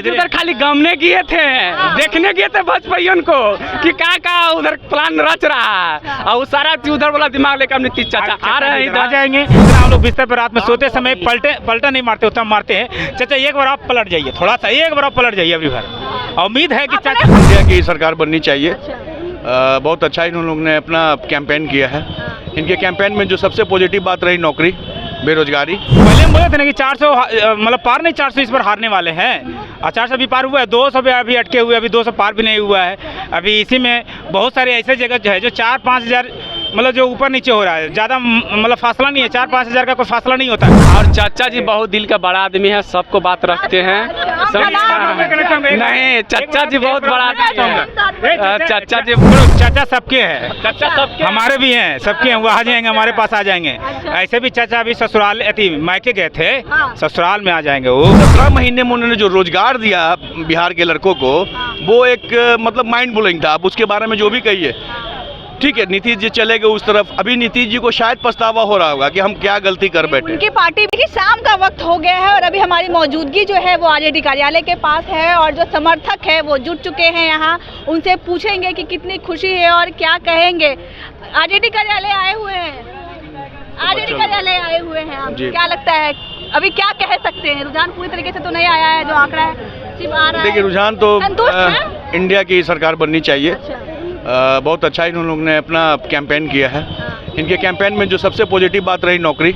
उधर खाली गमने किए थे, देखने गए थे बचपन को कि क्या उधर प्लान रच रहा है, और सारा चीज उधर वाला दिमाग लेकर नीतीश चाचा आ रहे हैं, आ जाएंगे। हम लोग बिस्तर पर रात में सोते समय पलटा नहीं मारते, उतना मारते हैं। चाचा एक बार आप पलट जाइए, थोड़ा सा एक बार आप पलट जाइए अभी भर। उम्मीद है कि चाचा इंडिया की सरकार बननी चाहिए। बहुत अच्छा इन लोगों ने अपना कैंपेन किया है। इनके कैंपेन में जो सबसे पॉजिटिव बात रही नौकरी, बेरोजगारी। पहले हम बोले थे ना कि 400 मतलब पार नहीं, 400 इस पर हारने वाले हैं, और 400 भी पार हुआ है, 200 भी अभी अटके हुए, अभी 200 पार भी नहीं हुआ है। अभी इसी में बहुत सारे ऐसे जगह जो है जो 4-5 हज़ार मतलब जो ऊपर नीचे हो रहा है, ज़्यादा मतलब फासला नहीं है, 4-5 हज़ार का कोई फासला नहीं होता है। और चाचा जी बहुत दिल का बड़ा आदमी है, सबको बात रखते हैं। नहीं, चाचा जी बहुत बड़ा आदमी, चाचा जी चाचा सबके हैं, चाचा सबके हमारे भी हैं, सबके हैं, वो आ जाएंगे, हमारे पास आ जाएंगे। ऐसे भी चाचा अभी ससुराल मायके गए थे, ससुराल में आ जाएंगे वो। 17 महीने में उन्होंने जो रोजगार दिया बिहार के लड़कों को, वो एक मतलब माइंड ब्लोइंग था। अब उसके बारे में जो भी कहिए, ठीक है, नीतीश जी चले गए उस तरफ। अभी नीतीश जी को शायद पछतावा हो रहा होगा कि हम क्या गलती कर बैठे। उनकी पार्टी की शाम का वक्त हो गया है और अभी हमारी मौजूदगी जो है वो आरजेडी कार्यालय के पास है, और जो समर्थक है वो जुट चुके हैं यहाँ। उनसे पूछेंगे कि कितनी खुशी है और क्या कहेंगे। आरजेडी कार्यालय आए हुए हैं, आरजेडी कार्यालय आए हुए हैं आप, क्या लगता है अभी क्या कह सकते हैं? रुझान पूरी तरीके से तो नहीं आया है, जो आंकड़ा है सिर्फ आ रहा है। देखिए, रुझान तो संतुष्ट हैं? इंडिया की सरकार बननी चाहिए। बहुत अच्छा इन लोगों ने अपना कैंपेन किया है। इनके कैंपेन में जो सबसे पॉजिटिव बात रही नौकरी,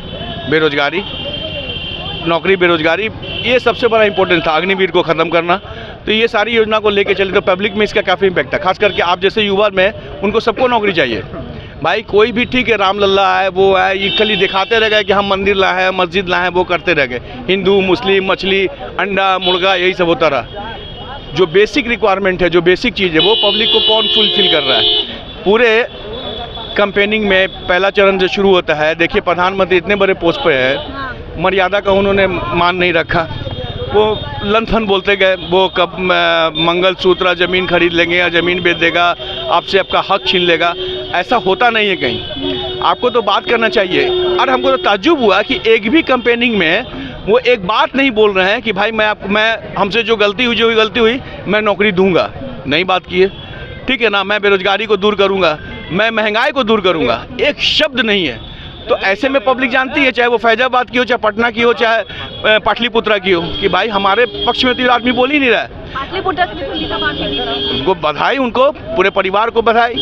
बेरोजगारी, ये सबसे बड़ा इंपॉर्टेंट था। अग्निवीर को ख़त्म करना, तो ये सारी योजना को लेके चले तो पब्लिक में इसका काफ़ी इम्पैक्ट था। खास करके आप जैसे युवा में, उनको सबको नौकरी चाहिए। भाई कोई भी ठीक है, राम लल्ला है, वो है, ये खाली दिखाते रह गए कि हम मंदिर लाए हैं, मस्जिद लाए हैं, वो करते रह गए। हिंदू मुस्लिम, मछली, अंडा, मुर्गा, यही सब होता रहा। जो बेसिक रिक्वायरमेंट है, जो बेसिक चीज़ है, वो पब्लिक को कौन फुलफिल कर रहा है? पूरे कैंपेनिंग में पहला चरण जो शुरू होता है, देखिए प्रधानमंत्री इतने बड़े पोस्ट पे है, मर्यादा का उन्होंने मान नहीं रखा। वो लंथन बोलते गए, वो कब मंगलसूत्र, ज़मीन खरीद लेंगे या ज़मीन बेच देगा, आपसे आपका हक छीन लेगा। ऐसा होता नहीं है कहीं। आपको तो बात करना चाहिए। और हमको तो ताज्जुब हुआ कि एक भी कैंपेनिंग में वो एक बात नहीं बोल रहे हैं कि भाई मैं हमसे जो गलती हुई मैं नौकरी दूंगा। नहीं बात की है, ठीक है ना। मैं बेरोजगारी को दूर करूंगा, मैं महंगाई को दूर करूंगा, एक शब्द नहीं है। तो ऐसे में पब्लिक जानती है, चाहे वो फैजाबाद की हो, चाहे पटना की हो, चाहे पाटलिपुत्रा की हो, कि भाई हमारे पक्ष में तो आदमी बोल ही नहीं रहा है। उनको बधाई, उनको पूरे परिवार को बधाई।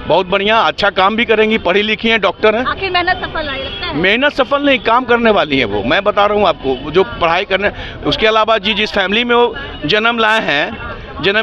बहुत बढ़िया, अच्छा काम भी करेंगी, पढ़ी लिखी हैं, डॉक्टर हैं। आखिर मेहनत सफल आई लगता है? मेहनत सफल नहीं, काम करने वाली है वो। मैं बता रहा हूँ आपको, जो पढ़ाई करने, उसके अलावा जी जिस फैमिली में वो जन्म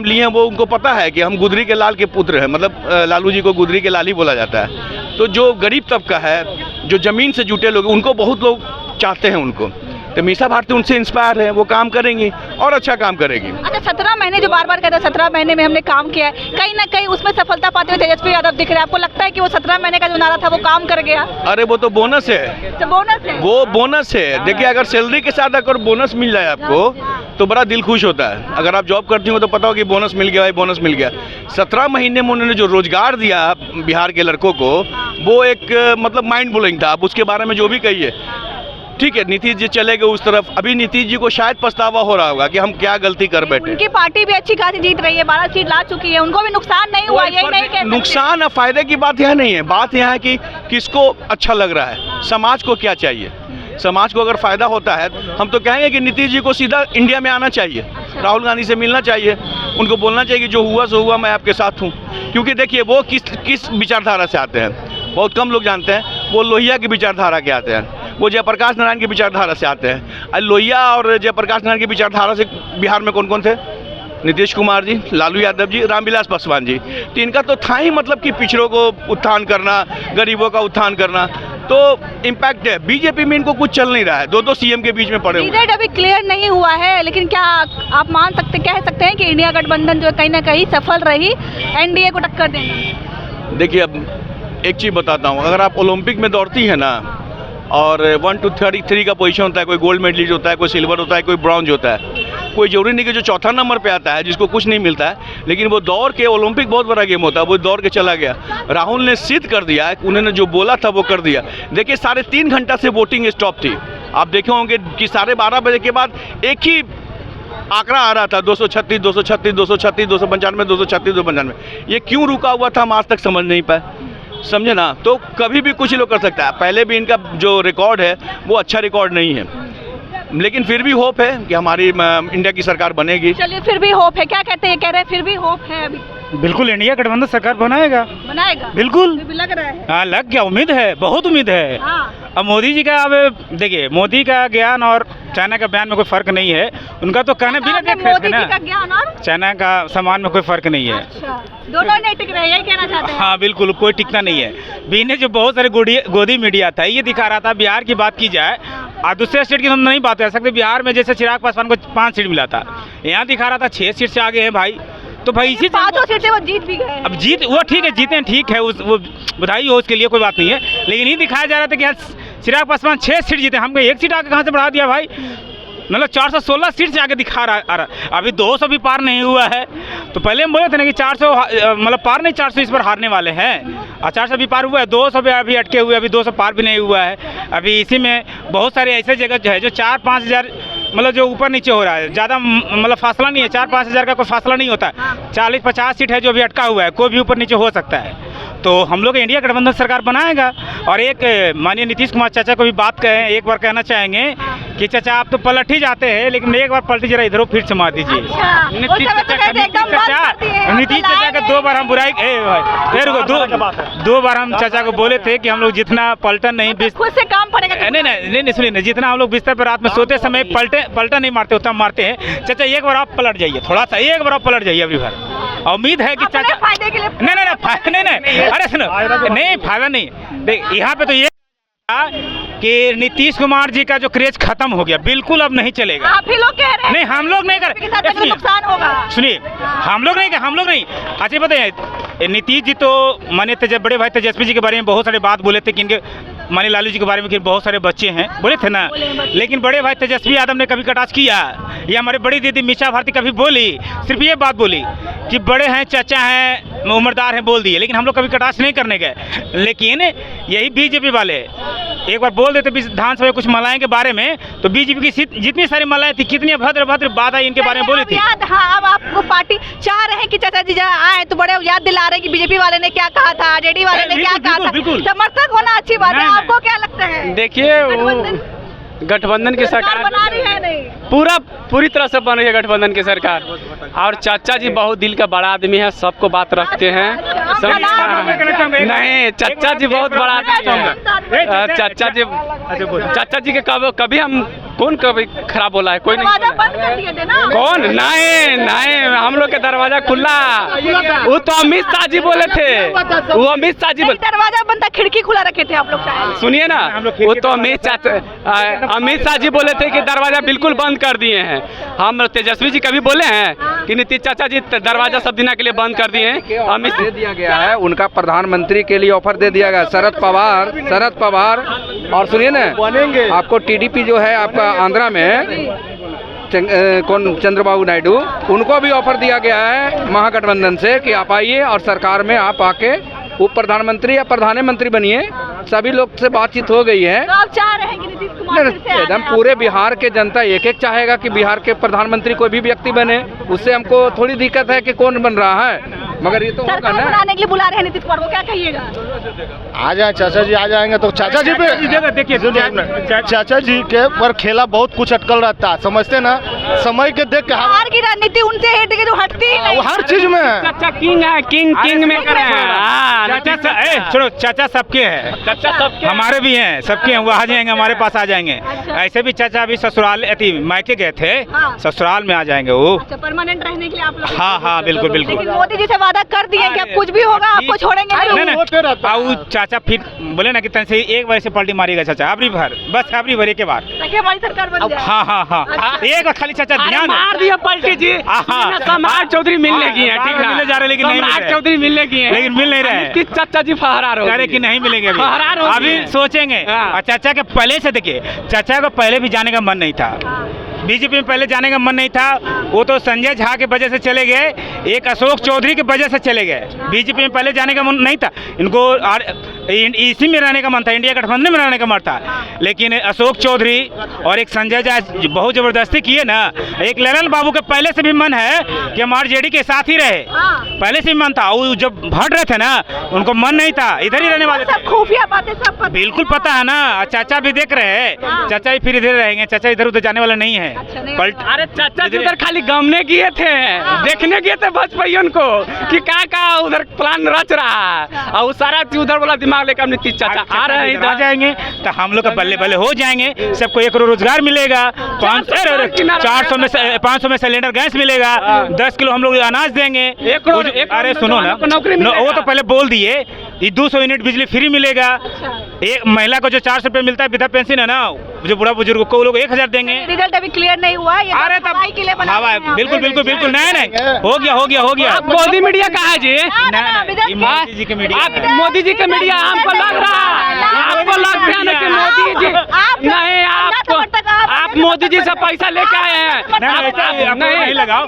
लिए हैं, वो उनको पता है कि हम गुदरी के लाल के पुत्र हैं। मतलब लालू जी को गुदरी के लाल ही बोला जाता है। तो जो गरीब तबका है, जो ज़मीन से जुटे लोग, उनको बहुत लोग चाहते हैं उनको। तो मीसा भारती उनसे इंस्पायर है, वो काम करेंगी और अच्छा काम करेगी। अच्छा, 17 महीने जो बार कहते हैं 17 महीने में हमने काम किया है, कहीं ना कहीं उसमें सफलता पाते हुए तेजस्वी यादव दिख रहे हैं। आपको लगता है कि वो 17 महीने का जो नारा था वो काम कर गया? अरे वो तो बोनस है, तो बोनस है, वो बोनस है। देखिए, अगर सैलरी के साथ अगर बोनस मिल जाए आपको तो बड़ा दिल खुश होता है। अगर आप जॉब करती हो तो पता हो कि बोनस मिल गया, बोनस मिल गया। 17 महीने में उन्होंने जो रोजगार दिया बिहार के लड़कों को, वो एक मतलब माइंड ब्लोइंग था। अब उसके बारे में जो भी कहिए, ठीक है, नीतीश जी चले गए उस तरफ। अभी नीतीश जी को शायद पछतावा हो रहा होगा कि हम क्या गलती कर बैठे। उनकी पार्टी भी अच्छी खासी जीत रही है, 12 सीट ला चुकी है, उनको भी नुकसान नहीं हुआ। यही नहीं कहते, नुकसान और फायदे की बात यह नहीं है। बात यह है कि किसको अच्छा लग रहा है, समाज को क्या चाहिए। समाज को अगर फायदा होता है, हम तो कहेंगे कि नीतीश जी को सीधा इंडिया में आना चाहिए, राहुल गांधी से मिलना चाहिए, उनको बोलना चाहिए कि जो हुआ सो हुआ, मैं आपके साथ हूँ। क्योंकि देखिए, वो किस विचारधारा से आते हैं, बहुत कम लोग जानते हैं। वो लोहिया की विचारधारा के आते हैं, वो जयप्रकाश नारायण की विचारधारा से आते हैं। लोहिया और जयप्रकाश नारायण की विचारधारा से बिहार में कौन कौन थे? नीतीश कुमार जी, लालू यादव जी, रामविलास पासवान जी। तो इनका तो था ही मतलब कि पिछड़ों को उत्थान करना, गरीबों का उत्थान करना। तो इम्पैक्ट है। बीजेपी में इनको कुछ चल नहीं रहा है, दो सीएम के बीच में पड़े हुए। अभी क्लियर नहीं हुआ है, लेकिन क्या आप कह सकते हैं कि इंडिया गठबंधन जो कहीं ना कहीं सफल रही एनडीए को टक्कर देना? देखिए, अब एक चीज़ बताता हूँ। अगर आप ओलंपिक में दौड़ती है ना, और 1 to 33 का पोजीशन होता है, कोई गोल्ड मेडलिस्ट होता है, कोई सिल्वर होता है, कोई ब्रॉन्ज होता है। कोई जरूरी नहीं कि जो चौथा नंबर पे आता है जिसको कुछ नहीं मिलता है, लेकिन वो दौड़ के, ओलंपिक बहुत बड़ा गेम होता है, वो दौड़ के चला गया। राहुल ने सिद्ध कर दिया, उन्होंने जो बोला था वो कर दिया। देखिए, 3.5 घंटा से वोटिंग स्टॉप थी। आप देखे होंगे कि 12:30 बजे के बाद एक ही आंकड़ा आ रहा था 236, 236, 236, 295, 236, 295। ये क्यों रुका हुआ था हम आज तक समझ नहीं पाए, समझे ना। तो कभी भी कुछ लोग कर सकता है। पहले भी इनका जो रिकॉर्ड है वो अच्छा रिकॉर्ड नहीं है, लेकिन फिर भी होप है कि हमारी इंडिया की सरकार बनेगी। चलिए, फिर भी होप है, क्या कहते हैं, कह रहे हैं फिर भी होप है अभी बिल्कुल इंडिया गठबंधन सरकार बनाएगा, बिल्कुल फिर भी लग रहा है। हाँ लग गया, उम्मीद है, बहुत उम्मीद है। हाँ। अब मोदी जी का, अब देखिए मोदी का ज्ञान और चाइना का बयान में कोई फर्क नहीं है, उनका तो कहने बिना देखे मोदी ना, जी का ज्ञान और चाइना का सामान में कोई फर्क नहीं है। अच्छा, दोनों नहीं टिक रहे, यही कहना चाहते हैं। हाँ बिल्कुल, कोई टिकना नहीं है। बीने जो बहुत सारे गोदी मीडिया था, ये दिखा रहा था बिहार की बात की जाए और दूसरे स्टेट की हम नहीं बात कर सकते। बिहार में जैसे चिराग पासवान को 5 सीट मिला था, यहाँ दिखा रहा था 6 सीट से आगे है भाई। तो भाई इसी 5 सीट से वो जीत भी गए। अब जीत वो ठीक है, जीते हैं, ठीक है, वो बधाई हो, उसके लिए कोई बात नहीं है। लेकिन ये दिखाया जा रहा था कि यार चिराग पासवान 6 सीट जीते, हमको 1 सीट आगे कहाँ से बढ़ा दिया भाई। मतलब 416 सीट से आगे दिखा रहा। अभी 200 भी पार नहीं हुआ है। तो पहले हम बोले थे ना कि 400 मतलब पार नहीं, 400 इस पर हारने वाले हैं और 400 भी पार हुआ है, 200 भी अभी अटके हुए, अभी 200 पार भी नहीं हुआ है। अभी इसी में बहुत सारे ऐसे जगह जो है जो 4-5 हज़ार मतलब जो ऊपर नीचे हो रहा है, ज़्यादा मतलब फासला नहीं है, 4-5 हज़ार का कोई फासला नहीं होता है। 40-50 सीट है जो अभी अटका हुआ है, कोई भी ऊपर नीचे हो सकता है। तो हम लोग इंडिया गठबंधन सरकार बनाएगा। और एक माननीय नीतीश कुमार चाचा को भी बात कहें, एक बार कहना चाहेंगे कि चाचा आप तो पलट ही जाते हैं, लेकिन एक बार पलटी जरा इधर फिर से मार दीजिए। नीतीश चाचा का 2 बार हम बुराई, दो बार हम चाचा को बोले थे कि हम लोग जितना पलटन नहीं, खुद से काम पड़ेगा। नहीं सुनिए ना, जितना हम लोग बिस्तर पर रात में सोते समय पलटा नहीं मारते उतना मारते हैं। चाचा एक बार आप पलट जाइए, थोड़ा सा एक बार आप पलट जाइए अभी भर। उम्मीद है कि चाचा फायदे के लिए नहीं, अरे सुनो, नहीं फायदा नहीं। देख यहाँ पे तो ये कि नीतीश कुमार जी का जो क्रेज खत्म हो गया, बिल्कुल अब नहीं चलेगा। आप ही लोग कह रहे हैं। नहीं, हम लोग नहीं कर, नुकसान होगा। सुनिए, हम लोग नहीं। अच्छा बताइए, नीतीश जी तो माने बड़े भाई तेजस्वी जी के बारे में बहुत सारे बात बोले थे कि इनके माने लालू जी के बारे में कि बहुत सारे बच्चे हैं, बोले थे ना। लेकिन बड़े भाई तेजस्वी यादव ने कभी कटाक्ष किया, या हमारे बड़ी दीदी मीशा भारती कभी बोली, सिर्फ ये बात बोली कि बड़े हैं, चाचा हैं, उम्रदार हैं, बोल दिए। लेकिन हम लोग कभी कटाक्ष नहीं करने गए। लेकिन यही बीजेपी वाले एक बार बोल देते विधानसभा में कुछ महिलाएं के बारे में, तो बीजेपी की जितनी सारी महिलाएं थी, कितनी भद्र बात आई इनके बारे में बोली थी। हाँ, अब आपको पार्टी चाह रहे हैं कि चाचा जी आए तो बड़े याद दिला रहे हैं कि बीजेपी वाले ने क्या कहा था, जेडी वाले ने क्या कहा था। समर्थक होना अच्छी बात है, आपको क्या लगता है? देखिए, गठबंधन की सरकार बना रही है, नहीं पूरी तरह से बन रही है गठबंधन की सरकार। और चाचा जी बहुत दिल का बड़ा आदमी है, सबको बात रखते हैं। नहीं, चाचा जी बहुत बड़ा आदमी है। चाचा जी के कभी हम कौन कभी खराब बोला है? कोई नहीं। बंद कर दिए थे ना। कौन? नहीं, हम लोग के दरवाजा खुला। वो तो अमित शाह जी बोले थे, वो अमित शाह जी दरवाजा बंद था, खिड़की खुला रखे थे आप लोग शायद। सुनिए ना, वो तो अमित शाह जी बोले थे कि दरवाजा बिल्कुल बंद कर दिए हैं। हम तेजस्वी जी कभी बोले हैं कि नीतीश चाचा जी दरवाजा सब दिना के लिए बंद कर दिए हैं? अमित दे दिया गया है, उनका प्रधानमंत्री के लिए ऑफर दे दिया गया। शरद पवार और सुनिए ना, आपको टीडीपी जो है आपका आंध्रा में कौन, चंद्रबाबू नायडू, उनको भी ऑफर दिया गया है महागठबंधन से कि आप आइए और सरकार में आप आके उप प्रधानमंत्री या प्रधानमंत्री बनिए। सभी लोग से बातचीत हो गई है। तो आप चाह रहे हैं कि नीतीश कुमार फिर से एकदम पूरे बिहार के जनता एक चाहेगा कि बिहार के प्रधानमंत्री कोई भी व्यक्ति बने। उससे हमको थोड़ी दिक्कत है कि कौन बन रहा है, मगर ये तो होगा ना। बनाने के लिए बुला रहे हैं नीतीश कुमार को, क्या कहिएगा? आ जाए चाचा जी, आ जाएंगे तो चाचा जी पे देखिए, चाचा जी के पर खेला बहुत कुछ अटकल रहता है, समझते ना। समय के देख के बिहार की राजनीति उनसे हट के जो हटती ही नहीं। हर चीज में चाचा किंग है, किंग में करे हैं। छोड़ो, चाचा सबके हैं, चाचा सबके हमारे भी हैं, सबके हैं। वो आ जाएंगे, हमारे पास आ जाएंगे। ऐसे भी चाचा अभी ससुराल मायके गए थे, ससुराल में आ जाएंगे वो। परमानेंट रहने के लिए आप लोग? हाँ, बिल्कुल। लेकिन मोदी जी से वादा कर दिए कि अब कुछ भी होगा आपको छोड़ेंगे नहीं। चाचा फिर बोले ना कि तन से एक बार से पलटी मारेगा चाचा, अबरी भर, बस अबरी भर के बाद हमारी सरकार बन जाए। हाँ, एक बार खाली चाचा ध्यान मार दिया पलटी जी। सम्राट चौधरी मिलने की है, ठीक है, मिलने जा रहे, लेकिन नहीं सम्राट चौधरी मिलने की है, लेकिन मिल नहीं रहे। चाचा जी फहरार हो कि नहीं मिलेंगे अभी सोचेंगे। और चाचा के पहले से देखिए, चाचा को पहले भी जाने का मन नहीं था, बीजेपी में पहले जाने का मन नहीं था। वो तो संजय झा के वजह से चले गए, एक अशोक चौधरी की वजह से चले गए। बीजेपी में पहले जाने का मन नहीं था इनको। इसी में रहने का मन था, इंडिया गठबंधन में रहने का मन था, लेकिन अशोक चौधरी और एक संजय झा बहुत ज़बरदस्ती किए ना। एक ललन बाबू के पहले से भी मन है कि हम आरजेडी के साथ ही रहे, पहले से भी मन था। वो जब भट रहे थे ना, उनको मन नहीं था, इधर ही रहने वाले थे। खुफिया बातें सब पता बिल्कुल पता है ना, चाचा भी देख रहे हैं, चाचा ही फिर इधर रहेंगे, चाचा इधर उधर जाने वाला नहीं है। अरे चाचा जी उधर खाली गमने गए थे, देखने गए थे बचपन को कि का उधर प्लान रच रहा है, और वो सारा चीज उधर वाला दिमाग लेकर नीतीश चाचा आ रहे हैं, इधर जाएंगे तो हम लोग का बल्ले बल्ले हो जाएंगे, सबको 1 करोड़ रोजगार मिलेगा, 400 में 500 में सिलेंडर गैस मिलेगा, 10 किलो हम लोग अनाज देंगे। अरे सुनो ना, वो तो पहले बोल दिए 200 यूनिट बिजली फ्री मिलेगा, एक महिला को जो 400 रुपये मिलता है वृद्धा पेंशन है ना, जो बूढ़ा बुजुर्ग को लोग 1000 देंगे। रिजल्ट अभी क्लियर नहीं हुआ है, अरे तब बिल्कुल बिल्कुल बिल्कुल नहीं हो गया। मोदी मीडिया कहा है जी? मोदी जी के मीडिया, मोदी जी के मीडिया हमको लग रहा है, आपको लग रहा है कि मोदी जी नहीं, आप मोदी जी से पैसा लेके आए हैं। नहीं लगाओ,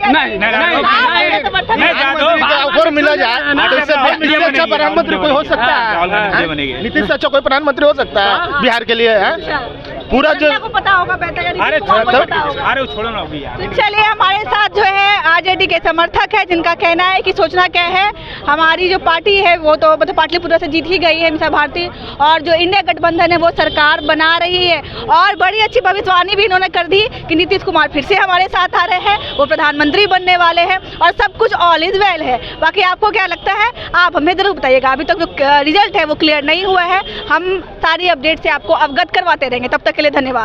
ऑफर मिला जाए तो इससे नीतीश अच्छा प्रधानमंत्री कोई हो सकता है, नीतीश अच्छा कोई प्रधानमंत्री हो सकता है बिहार के लिए है पूरा जो पता होगा बेहतर। अरे छोड़ो ना अभी यार। चलिए हमारे साथ जो है आरजेडी के समर्थक है, जिनका कहना है कि सोचना क्या है, हमारी जो पार्टी है वो तो मतलब पाटलिपुत्र से जीत ही गई है मीसा भारती, और जो इंडिया गठबंधन है वो सरकार बना रही है, और बड़ी अच्छी भविष्यवाणी भी इन्होंने कर दी कि नीतीश कुमार फिर से हमारे साथ आ रहे हैं, वो प्रधानमंत्री बनने वाले हैं, और सब कुछ ऑल इज वेल है। बाकी आपको क्या लगता है आप हमें जरूर बताइएगा। अभी तक जो रिजल्ट है वो क्लियर नहीं हुआ है, हम सारी अपडेट से आपको अवगत करवाते रहेंगे। तब तक के लिए धन्यवाद।